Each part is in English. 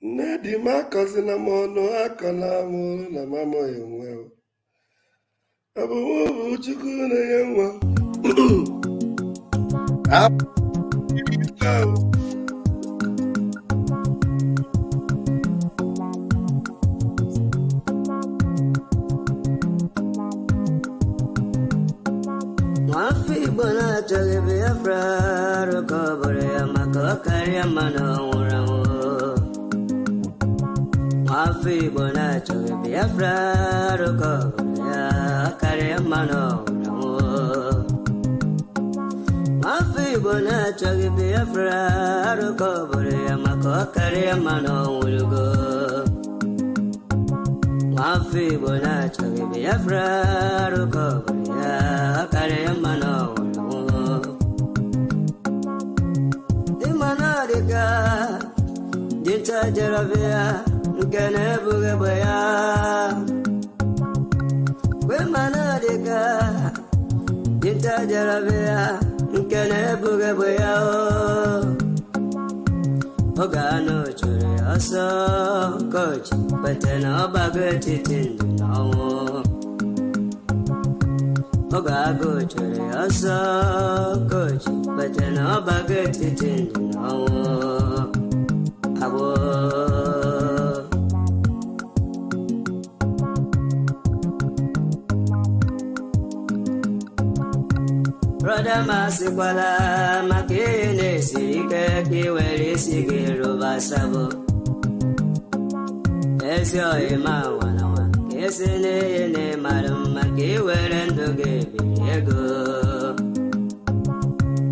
Nedi makosi na mono akala mo na mama yenwe. Abu chuku na yenwa. Mafi bona chage Biafra recovery amako kari mano uramo. Mafi bona chage Biafra recovery kari mano uramo. Mafi bona chage Biafra recovery amako kari mano urugo. Mafi bona chage Biafra recovery kare mano imana deka dinta jarabia ngene buge boya we mana deka dinta jarabia ngene buge boya ogano chure aso coach betena bagati tinno Ogago chere asa coach, but no baget it in no abo. Brother Masikwala Makine Sirike Kiweri Sigiru Basabo. Esio Imawana. Esene ne marum maki werendo gebiego.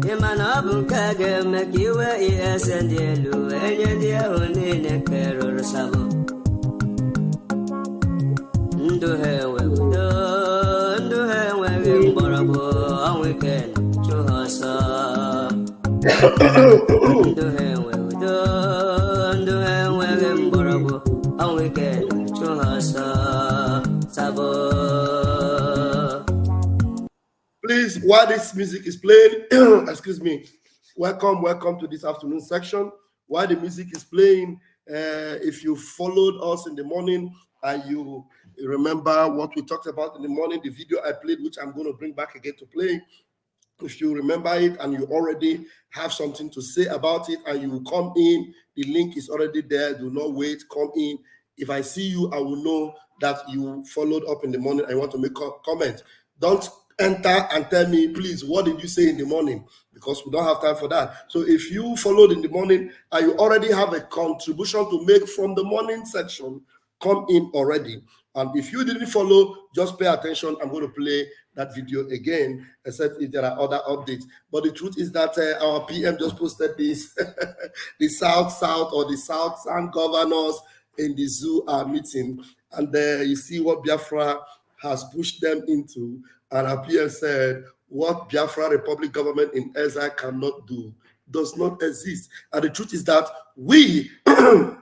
Imana bunkage maki we esendelu enye dia unine keror sabo. Nduhewe mborobo aweken chuhasa. Nduhewe mborobo aweken chuhasa. Please, while this music is playing, excuse me, welcome to this afternoon section. While the music is playing, if you followed us in the morning and you remember what we talked about in the morning, the video I played, which I'm going to bring back again to play, if you remember it and you already have something to say about it and you come in, the link is already there. Do not wait, come in. If I see you, I will know that you followed up in the morning. I want to make a comment. Don't enter and tell me, please, what did you say in the morning? Because we don't have time for that. So if you followed in the morning and you already have a contribution to make from the morning section, come in already. And if you didn't follow, just pay attention. I'm going to play that video again, except if there are other updates. But the truth is that our PM just posted this, the South or the South governors in the zoo are meeting, and you see what Biafra has pushed them into. And our PM said, what Biafra Republic government in Exile cannot do does not exist. And the truth is that we, the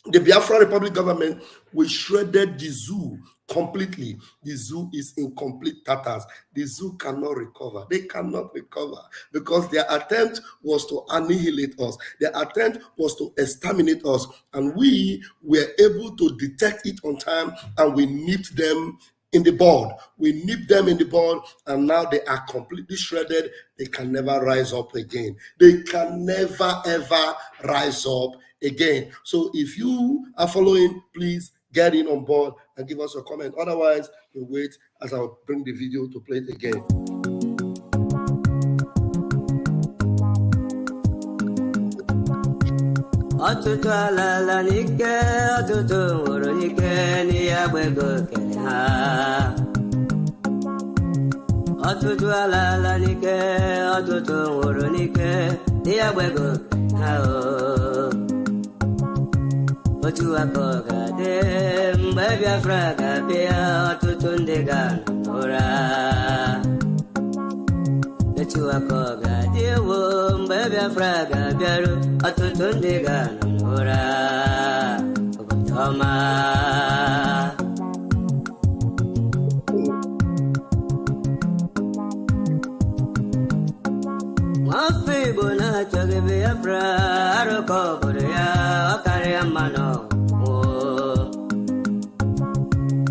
Biafra Republic government, we shredded the zoo completely. The zoo is in complete tatters. The zoo cannot recover. They cannot recover because their attempt was to annihilate us. Their attempt was to exterminate us. And we were able to detect it on time, and we nipped them in the bud. We nipped them in the bud, and now they are completely shredded. They can never rise up again. They can never, ever rise up again. So if you are following, please get in on board and give us a comment. Otherwise, you wait as I'll bring the video to play it again. Otu akoga de mbabia fraga bia tutunde ganora. Otu akoga de wo mbabia fraga bia tutunde ganora. Obama. Mafi Bona Chagi Biafra, Aroko Borea, Okariamano.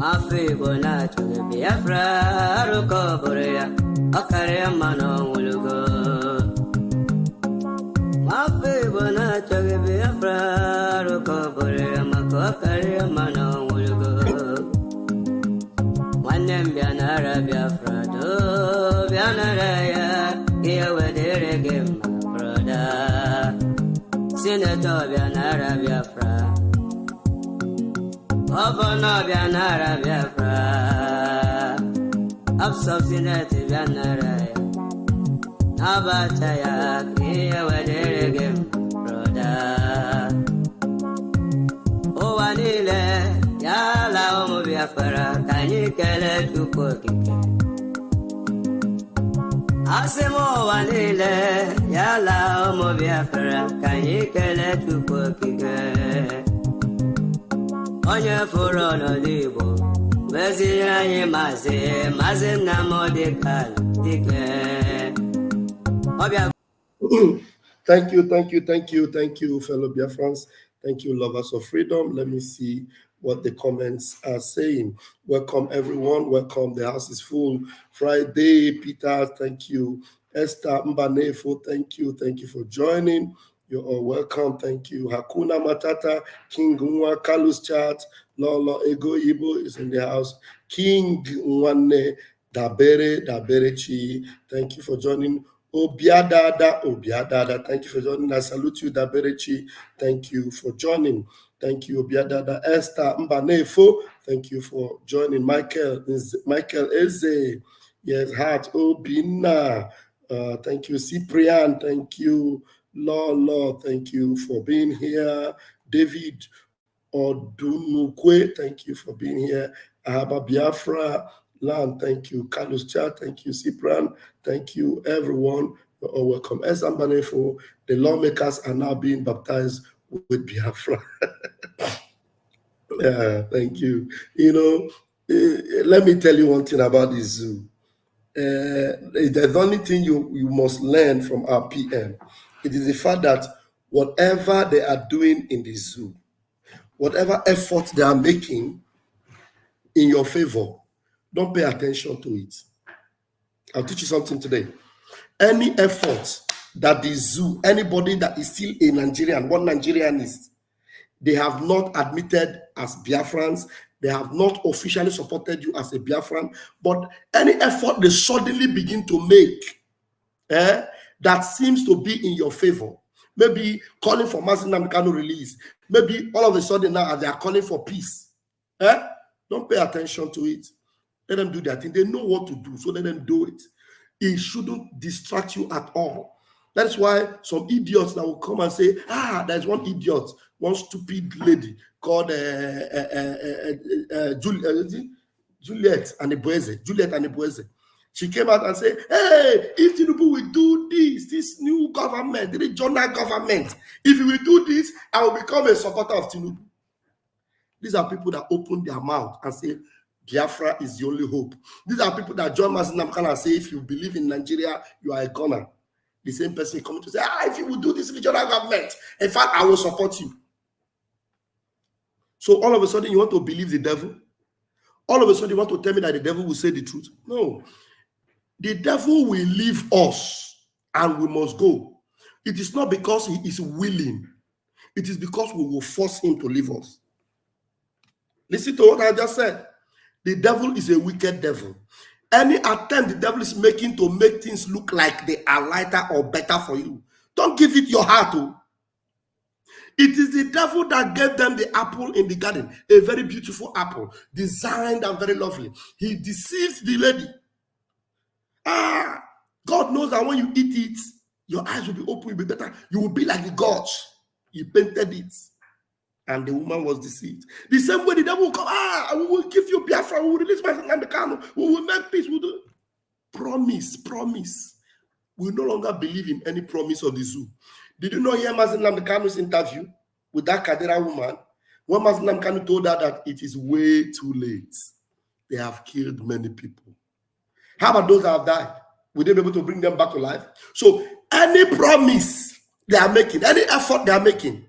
Afi Bona Chagi Biafra, Aroko Borea, Okariamano Wulugo. Afi Bona Chagi Biafra, Aroko Borea, Mako Okariamano Wulugo. One name Bianara Biafra, do Bianara. Here with the reggae, my brother. Senator Bianara Biafra. Governor Bianara Biafra. Absolute Bianara. Abataya, here with the reggae, my brother. Oh, Anile, Yala Omo Biafra, can you get it to cook it? Asemo wanile yala omo Biafra kanyikele tukokike onye furo n'odigbo bezi anyị mazi na modikal dike obia. Thank you, fellow Biafrans. Thank you, lovers of freedom. Let me see what the comments are saying. Welcome, everyone. Welcome. The house is full. Friday, Peter, thank you. Esther Mbanefo, thank you. Thank you for joining. You're all welcome. Thank you. Hakuna Matata, King Nwa, Carlos Chat, Lolo Ego Ibo is in the house. King Nwane, Dabere Chi, thank you for joining. Obiadada, thank you for joining. I salute you, Daberechi. Thank you for joining. Thank you, Obiadada. Esther Mbanefo, thank you for joining. Michael Eze, yes, Heart Obina, thank you. Cyprian, thank you. Lord, thank you for being here. David Odunukwe, thank you for being here. Ahaba Biafra Land, thank you. Carlos Chat, thank you. Cyprian, thank you, everyone. You're all welcome. As Ambanefo, the lawmakers are now being baptized with Biafra. Yeah, thank you. You know, let me tell you one thing about the zoo. The only thing you must learn from our PM, it is the fact that whatever they are doing in the zoo, whatever effort they are making in your favor, don't pay attention to it. I'll teach you something today. Any effort that the zoo, anybody that is still a Nigerian, one Nigerian is, they have not admitted as Biafrans, they have not officially supported you as a Biafran, but any effort they suddenly begin to make that seems to be in your favor, maybe calling for Mazi Nnamdi Kanu release, maybe all of a sudden now they are calling for peace, don't pay attention to it. Let them do their thing. They know what to do, so let them do it. It shouldn't distract you at all. That's why some idiots that will come and say, there's one idiot, one stupid lady called Juliet Anibweze. She came out and said, hey, if Tinubu will do this new government, the regional government, if he will do this, I will become a supporter of Tinubu. These are people that open their mouth and say, Biafra is the only hope. These are people that join Mazi Nnamdi Kanu and say, if you believe in Nigeria, you are a gunner. The same person coming to say, if you will do this regional government, in fact, I will support you. So all of a sudden, you want to believe the devil? All of a sudden, you want to tell me that the devil will say the truth? No. The devil will leave us and we must go. It is not because he is willing. It is because we will force him to leave us. Listen to what I just said. The devil is a wicked devil. Any attempt the devil is making to make things look like they are lighter or better for you, don't give it your heart to. It is the devil that gave them the apple in the garden, a very beautiful apple, designed and very lovely. He deceived the lady. God knows that when you eat it, your eyes will be open, you'll be better. You will be like the gods. He painted it. And the woman was deceived. The same way the devil will come, we will give you Biafra, we will release Mazi Nnamdi Kanu, we will make peace, we'll do. Promise. We no longer believe in any promise of the zoo. Did you not hear Mazi Nnamdi Kanu's interview with that Kadera woman? When Mazi Nnamdi Kanu told her that it is way too late. They have killed many people. How about those that have died? Will they be able to bring them back to life? So any promise they are making, any effort they are making,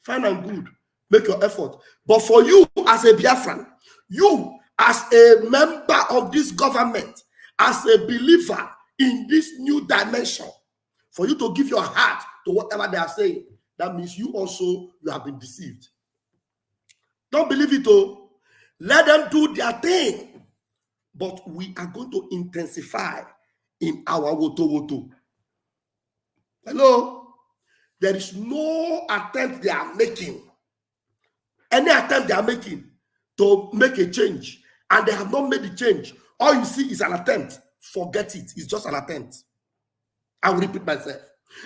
fine and good, make your effort. But for you as a Biafran, you as a member of this government, as a believer in this new dimension, for you to give your heart to whatever they are saying, that means you have been deceived. Don't believe it, oh. Let them do their thing. But we are going to intensify in our woto. Hello? There is no attempt they are making. Any attempt they are making to make a change, and they have not made the change. All you see is an attempt. Forget it. It's just an attempt. I will repeat myself.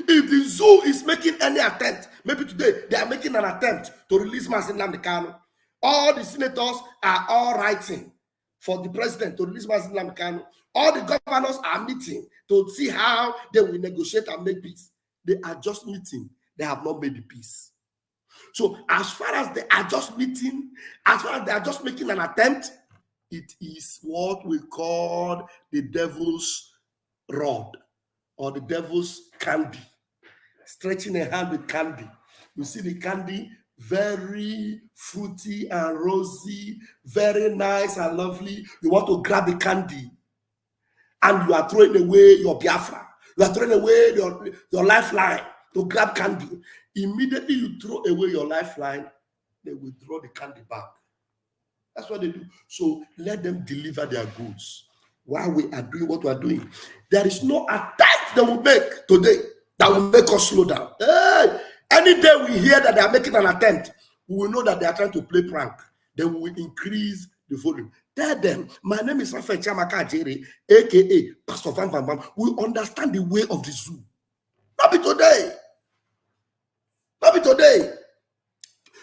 If the zoo is making any attempt, maybe today they are making an attempt to release Mazi Nnamdi Kanu. All the senators are all writing for the president to release Mazi Nnamdi Kanu. All the governors are meeting to see how they will negotiate and make peace. They are just meeting. They have not made the peace. So as far as they are just meeting, as far as they are just making an attempt, it is what we call the devil's rod or the devil's candy. Stretching a hand with candy. You see the candy, very fruity and rosy, very nice and lovely. You want to grab the candy and you are throwing away your Biafra. You are throwing away your lifeline to grab candy. Immediately you throw away your lifeline, they will throw the candy back. That's what they do. So let them deliver their goods while we are doing what we are doing. There is no attempt they will make today that will make us slow down. Hey, any day we hear that they are making an attempt, we will know that they are trying to play prank. Then we will increase the volume. Tell them, my name is Raphael Chiamaka Ajere, aka Pastor Van Van Van. We understand the way of the zoo. Not be today. Not be today.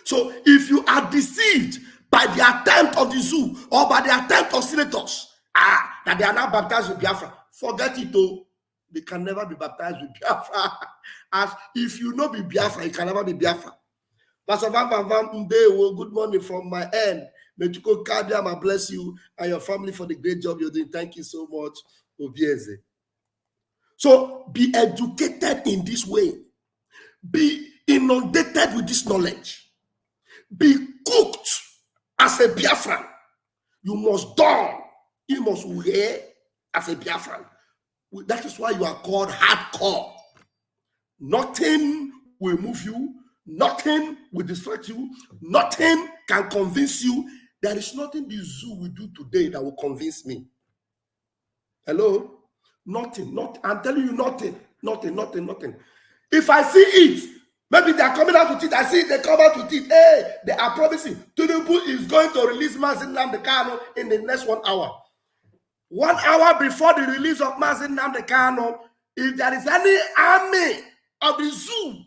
So if you are deceived by the attempt of the zoo or by the attempt of senators, that they are now baptized with Biafra, forget it though. They can never be baptized with Biafra. As if you know be Biafra, you can never be Biafra. Pastor Van Van Van, good morning from my end. May Chuko Kadiama bless you and your family for the great job you're doing. Thank you so much, Obieze. So be educated in this way. Be inundated with this knowledge. Be cooked as a Biafran. You must dawn. You must wear as a Biafran. That is why you are called hardcore. Nothing will move you. Nothing will distract you. Nothing can convince you. There is nothing the zoo will do today that will convince me. Hello? Nothing. I'm telling you nothing. Nothing. If I see it, maybe they are coming out with it. I see it, they come out with it. Hey, they are promising. Tinubu is going to release Mazi Nnamdi Kanu in the next 1 hour. 1 hour before the release of Mazi Nnamdi Kanu, if there is any army of the zoo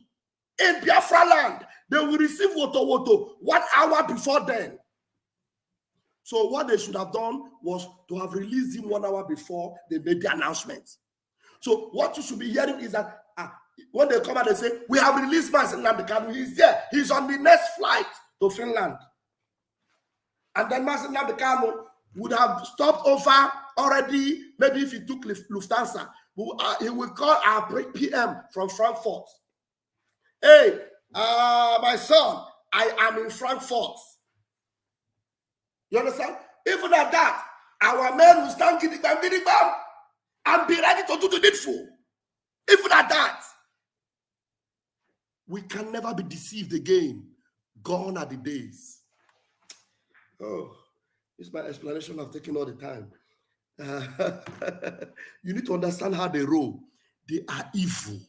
in Biafra land, they will receive woto 1 hour before then. So what they should have done was to have released him 1 hour before they made the announcement. So what you should be hearing is that when they come out, they say, we have released Mazi Nnamdi Kanu. He's there. He's on the next flight to Finland. And then Mazi Nnamdi Kanu would have stopped over already. Maybe if he took Lufthansa, he will call our PM from Frankfurt. Hey, my son, I am in Frankfurt. You understand? Even at that, our men will stand gidigbam, and be ready to do the needful. Even at that, we can never be deceived again. Gone are the days. Oh, it's my explanation of taking all the time. You need to understand how they roll. They are evil.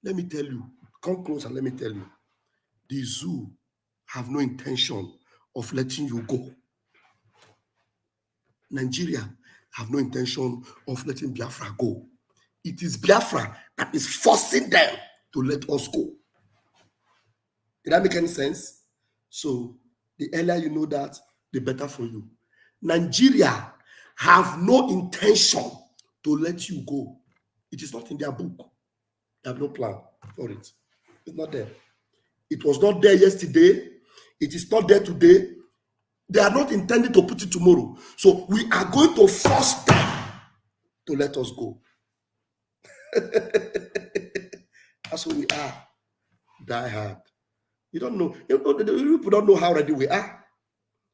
Let me tell you. Come close and let me tell you. The zoo have no intention of letting you go. Nigeria have no intention of letting Biafra go. It is Biafra that is forcing them to let us go. Did that make any sense? So the earlier you know that, the better for you. Nigeria have no intention to let you go. It is not in their book. They have no plan for it. It's not there. It was not there yesterday. It is not there today. They are not intending to put it tomorrow. So we are going to force them to let us go. That's who we are. Die hard. You don't know. The people don't know how ready we are.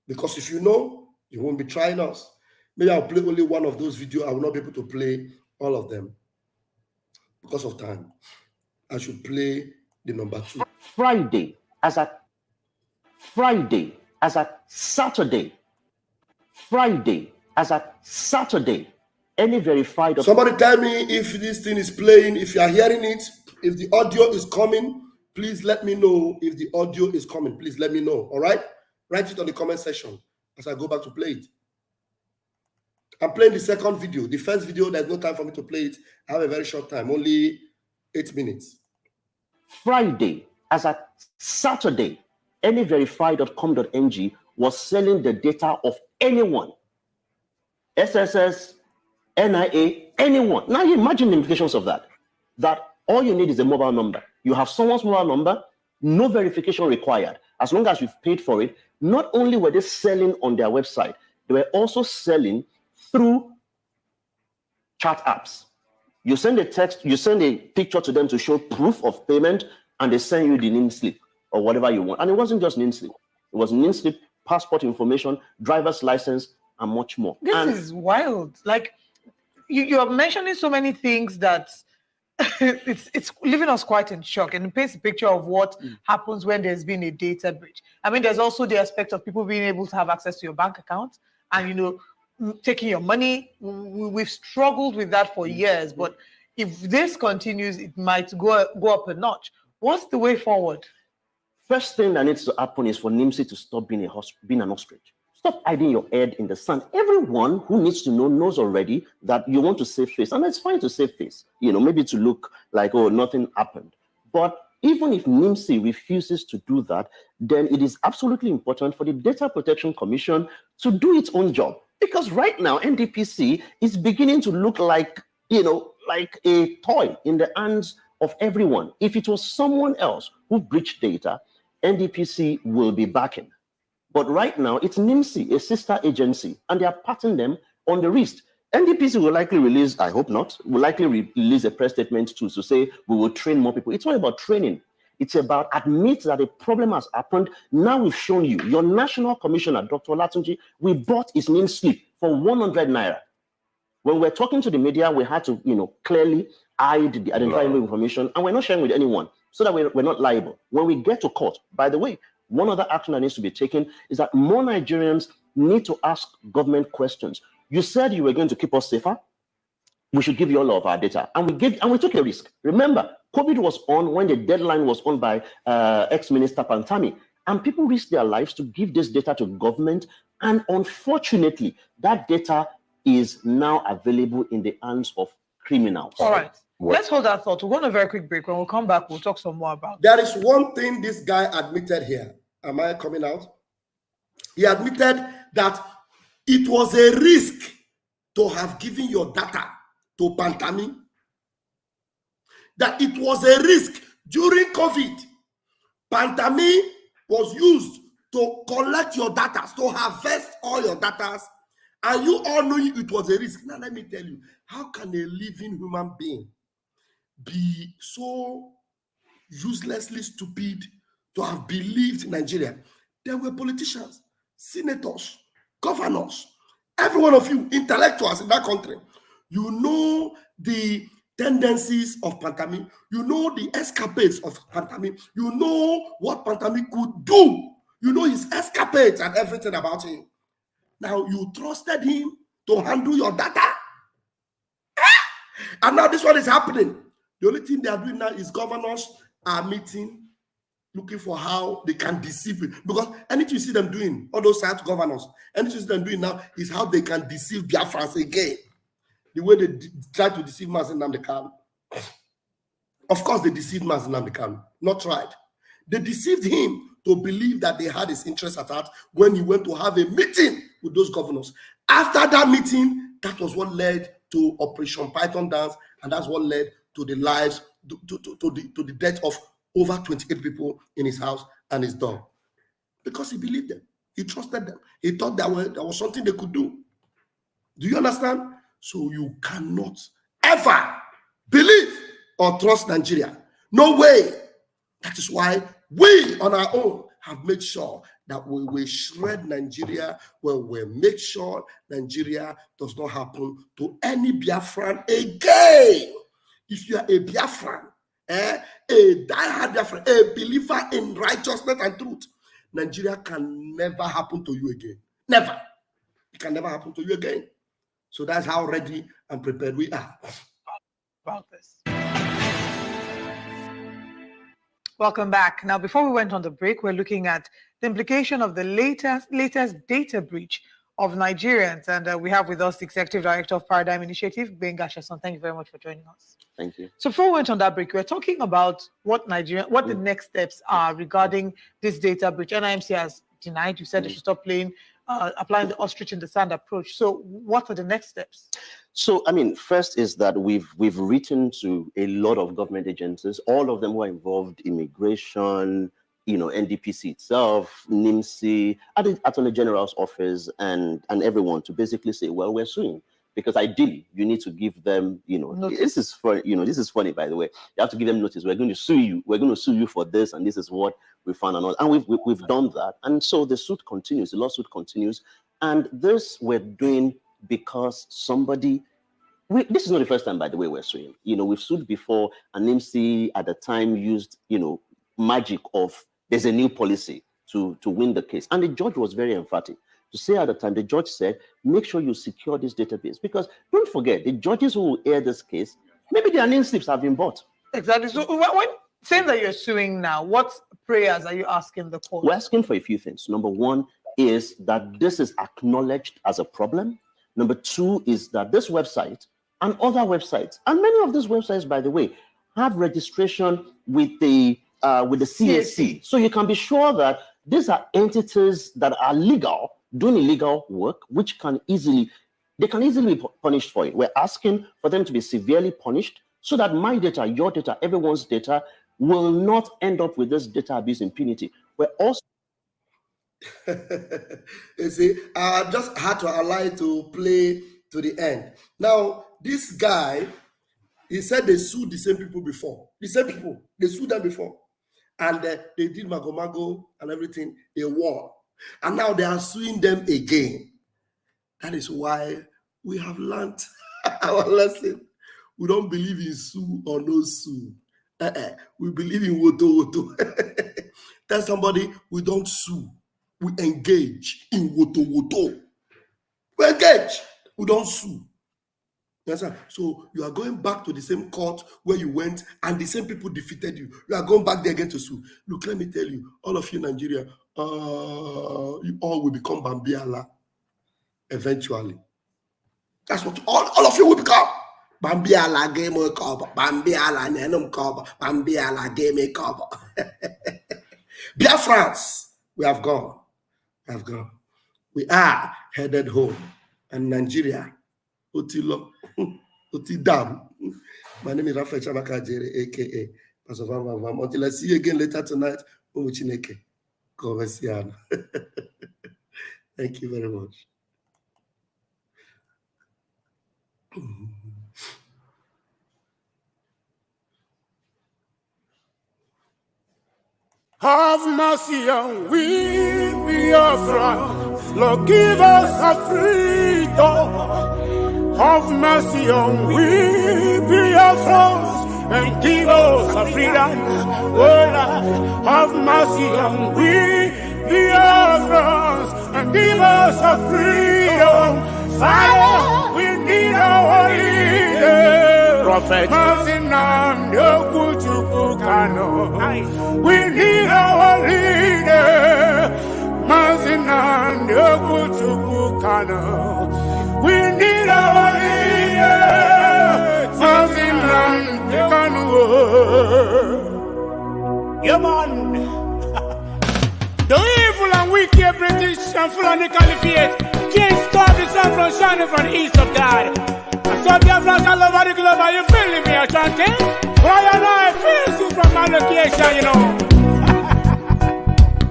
Because if you know, you won't be trying us. Maybe I'll play only one of those videos. I will not be able to play all of them because of time. I should play the number 2. Friday as at Saturday. Friday as at Saturday. Any verified. Somebody tell me if this thing is playing, if you are hearing it, if the audio is coming, please let me know. If the audio is coming, please let me know. All right? Write it on the comment section as I go back to play it. I'm playing the second video. The first video, there's no time for me to play it. I have a very short time, only 8 minutes. Friday as at Saturday, any verified.com.ng was selling the data of anyone. SSS, NIA, anyone. Now you imagine the implications of that. That all you need is a mobile number. You have someone's mobile number, no verification required. As long as you've paid for it, not only were they selling on their website, they were also selling through chat apps. You send a text, you send a picture to them to show proof of payment, and they send you the name slip or whatever you want. And it wasn't just name slip. It was name slip, passport information, driver's license, and much more. This is wild. Like, you're mentioning so many things that it's leaving us quite in shock, and it paints a picture of what happens when there's been a data breach. I mean, there's also the aspect of people being able to have access to your bank account and, taking your money. We've struggled with that for years, but if this continues, it might go up a notch. What's the way forward? First thing that needs to happen is for NIMSI to stop being an ostrich. Stop hiding your head in the sand. Everyone who needs to know knows already that you want to save face, and it's fine to save face. Maybe to look like, oh, nothing happened. But even if NIMSI refuses to do that, then it is absolutely important for the Data Protection Commission to do its own job. Because right now, NDPC is beginning to look like, like a toy in the hands of everyone. If it was someone else who breached data, NDPC will be backing. But right now, it's NIMSI, a sister agency, and they are patting them on the wrist. NDPC will likely release, I hope not, will likely release a press statement to say we will train more people. It's not about training. It's about admit that a problem has happened. Now we've shown you. Your national commissioner, Dr. Olatunji, we bought his name slip for 100 naira. When we're talking to the media, we had to, clearly hide the identifiable information, and we're not sharing with anyone so that we're not liable. When we get to court, by the way, one other action that needs to be taken is that more Nigerians need to ask government questions. You said you were going to keep us safer. We should give you all of our data. And we took a risk. Remember, COVID was on when the deadline was on by ex-minister Pantami. And people risked their lives to give this data to government. And unfortunately, that data is now available in the hands of criminals. All right. Let's hold that thought. We'll go on a very quick break. When we come back, we'll talk some more about There is one thing this guy admitted here. Am I coming out? He admitted that it was a risk to have given your data to Pantami. That it was a risk during COVID. Pantami was used to collect your data, to harvest all your data, and you all know it was a risk. Now let me tell you, how can a living human being be so uselessly stupid to have believed in Nigeria? There were politicians, senators, governors, every one of you, intellectuals in that country. You know the tendencies of Pantami. You know the escapades of Pantami. You know what Pantami could do. You know his escapades and everything about him. Now you trusted him to handle your data. And now this one is happening. The only thing they are doing now is governors are meeting, looking for how they can deceive you. Because anything you see them doing, all those side governors, anything you see them doing now is how they can deceive Biafrans again. The way they try to deceive Mazi Nnamdi Kanu. Of course, they deceived Mazi Nnamdi Kanu. Not right. They deceived him to believe that they had his interest at heart when he went to have a meeting with those governors. After that meeting, that was what led to Operation Python Dance, and that's what led to the lives, to the death of over 28 people in his house and his dog. Because he believed them. He trusted them. He thought there was something they could do. Do you understand? So you cannot ever believe or trust Nigeria. No way. That is why we on our own have made sure that we will shred Nigeria, where we make sure Nigeria does not happen to any Biafran again. If you are a Biafran, a diehard Biafran, a believer in righteousness and truth, Nigeria can never happen to you again. Never. It can never happen to you again. So that's how ready and prepared we are. About this. Welcome back. Now, before we went on the break, we're looking at the implication of the latest data breach of Nigerians. And we have with us the Executive Director of Paradigm Initiative, Benga Sheson. Thank you very much for joining us. Thank you. So before we went on that break, we're talking about what the next steps are regarding this data breach. NIMC has denied. You said they should stop applying the ostrich in the sand approach. So what are the next steps? So, I mean, first is that we've written to a lot of government agencies, all of them who are involved, immigration, NDPC itself, NIMC, at the Attorney General's office, and everyone to basically say, well, we're suing. Because ideally, you need to give them, this is funny, by the way. You have to give them notice. We're going to sue you. We're going to sue you for this, and this is what we found and all. And we've done that. And so the suit continues, the lawsuit continues. And this we're doing because this is not the first time, by the way, we're suing. We've sued before, and NIMC at the time used, magic of there's a new policy to win the case. And the judge was very emphatic. To say at the time, the judge said, make sure you secure this database. Because don't forget, the judges who will air this case, maybe their name slips have been bought. Exactly. So when saying that you're suing now, what prayers are you asking the court? We're asking for a few things. Number one is that this is acknowledged as a problem. Number two is that this website and other websites, and many of these websites, by the way, have registration with the CAC. So you can be sure that these are entities that are legal, doing illegal work, which can easily be punished for it. We're asking for them to be severely punished so that my data, your data, everyone's data will not end up with this data abuse impunity. We're also you see, I just had to allow to play to the end. Now, this guy, he said they sued the same people before. The same people, they sued them before. And they did mago and everything, they won. And now they are suing them again. That is why we have learned our lesson. We don't believe in sue or no sue. We believe in woto. Tell somebody, we don't sue. We engage in woto. We engage. We don't sue. Yes, sir. So you are going back to the same court where you went and the same people defeated you. You are going back there again to sue. Look, let me tell you, all of you Nigeria, you all will become Bambiala eventually. That's what all of you will become. Bambiala game cover. Bambiala nenum cover. Bambiala game cover. Biafrans, we have gone. We have gone. We are headed home. And Nigeria, Otilo, Otidam. My name is Rafael Chamaka Jere, aka Pastor Vam. Until I see you again later tonight, Umuchineke. Thank you very much. Have mercy on we, Biafra. Lord, give us a freedom. Have mercy on we, Biafra, and give us a freedom. Oh, Lord, have mercy on we, Biafra, and give us a freedom. Father, we need our leader. Prophet, we need our leader. We need our leader. Yeah, man. The evil and wicked British and Fulani Caliphate can't stop the sun from shining from the east of God. I saw Biafrans all over the globe. Are you feeling me, Ashanti? Why and I feel you from my location, you know.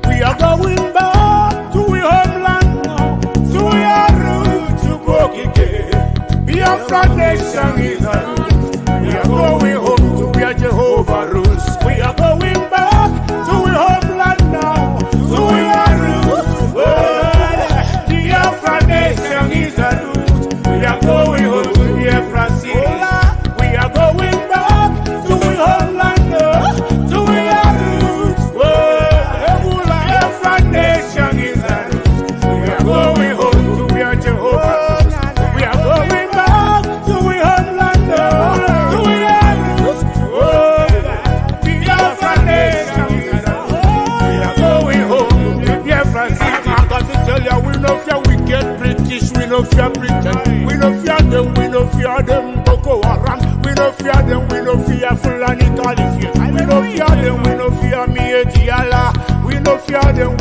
We are going back to our homeland now, to our roots to Bokike. Biafra nation is a root. We are going home to where Jehovah rules. We are going back to our homeland now, to our roots. Oh, the Biafra nation is a root. We are going home to Biafra city. We are going back to our homeland now, to our roots. Oh, the Biafra nation is a root. We are going home to where Jehovah rules. We are going back to our homeland now, to our roots. Oh, the Biafra nation is a root. We are going home to Biafra city. I got to tell you, we no fear wicked British, we no fear Britain, we no fear them, Boko Haram, we no fear them, we no fear Fulani Caliphate, we no fear them, we no fear Mieti Allah, we no fear them,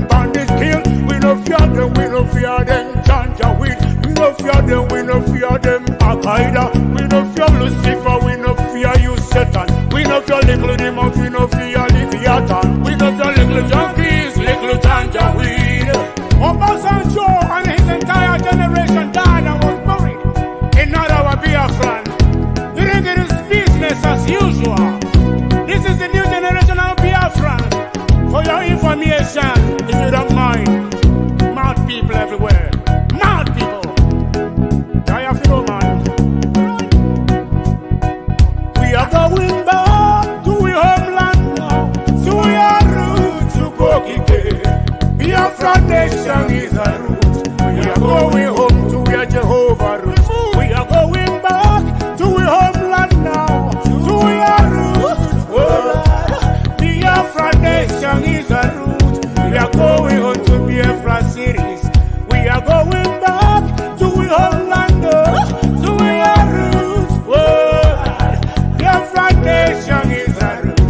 bandits kill, we no fear them, we no fear them, Janjaweed, we no fear them, we no fear them, Al-Qaeda, we no fear Lucifer, we no fear you Satan, we no fear little demons, we no fear Leviathan, we no fear little junkies, little Janjaweed. Obasanjo and his entire generation died and was buried in our Biafran. You think it is business as usual? This is the new generation of Biafran. For your information, if you don't mind, mad people everywhere. Mad people. I have no mind. We are going back to our homeland now, to our roots, to Kokike. Biafra nation is a root. We are going home to where Jehovah rules. We are going back to our homeland now, to our roots. Oh, Biafra nation is a root. We are going home to Biafra cities. We are going back to our homeland now, to our roots. Oh, Biafra nation is a root.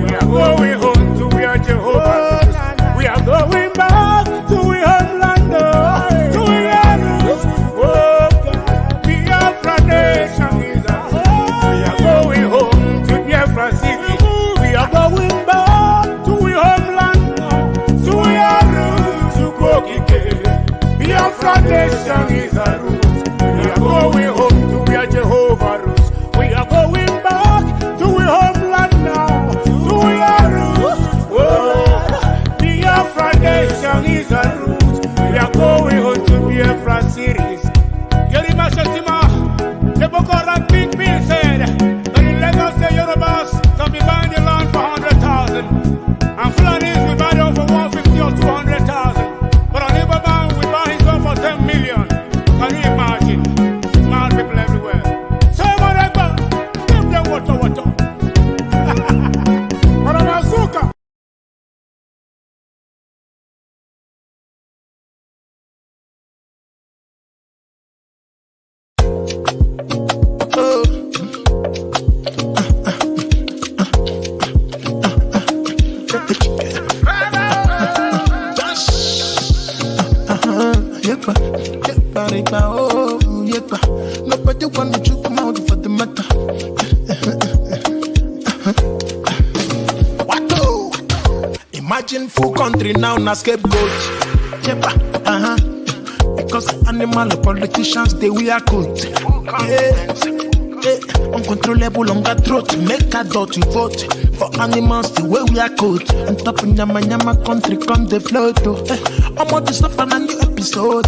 We are going home to where Jehovah rules. We are going back to our homeland, to our roots. Oh, God, Biafra nation is a root. We are going home to Biafra city. We are going back to our homeland, to our roots, to Kokike. Biafra nation is a root. We are going home to where Jehovah rules. We are going back to our homeland now, to our roots. Oh, Biafra nation is a root. We are going home to Biafra cities. Yerima Shetima, the Boko Haram Big Bill said that in Lagos the Yorubas can be buying the land for 100,000 and Fulanis will buy them for 150 or 200,000. But on Ibadan we buy his own for 10 million. Can you imagine? Mad people everywhere. So whatever, give them water. But I'm Azuka. Nobody want to choke them out for the matter. Imagine full country now, na scapegoat. Because animal politicians, they wear coat. Uncontrollable on that throat, make a dot to vote. For animals, the way we are coat. On top of Nyama country, come the float. I'm on the stuff on a new episode.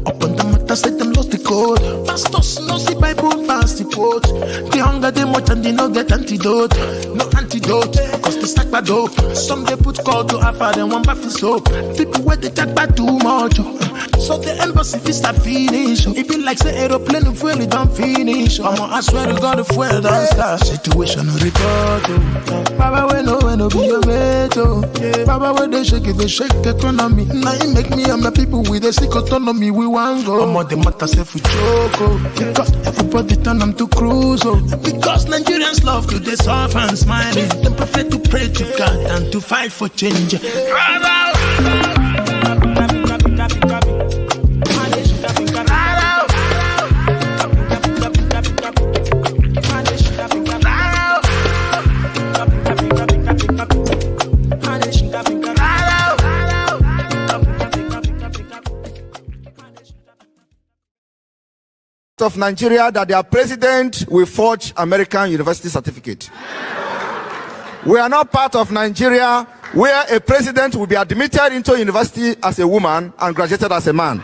Up on the matter, say them lost the code. Pastors no see Bible fast the quote. The hunger they much and they no get antidote. No antidote, cause they stack bad dope. Some they put call to Alpha, then one bath soap. People where they talk bad too much. So the embassy fi start finish. It be like say aeroplane if fuel it don't finish. I swear to God the fuel don't start. Situation report. Baba we no be your mate. Baba when they shake economy. Now it make me and my people with a sick autonomy. We want go. I'm on the matter self we choke. Because everybody turn them to cruise. Because Nigerians love to they soft and smiling. They prefer to pray to God than to fight for change. of Nigeria that their president will forge American university certificate. We are not part of Nigeria where a president will be admitted into university as a woman and graduated as a man.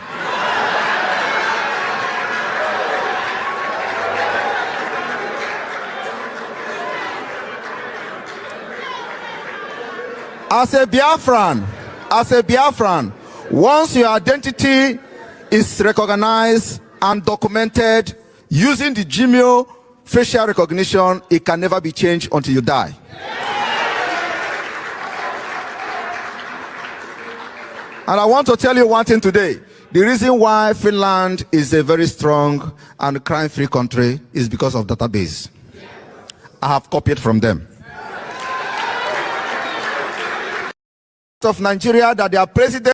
As a Biafran, once your identity is recognized and documented using the Gmail facial recognition, it can never be changed until you die. And I want to tell you one thing today. The reason why Finland is a very strong and crime-free country is because of database. I have copied from them. Of Nigeria that their president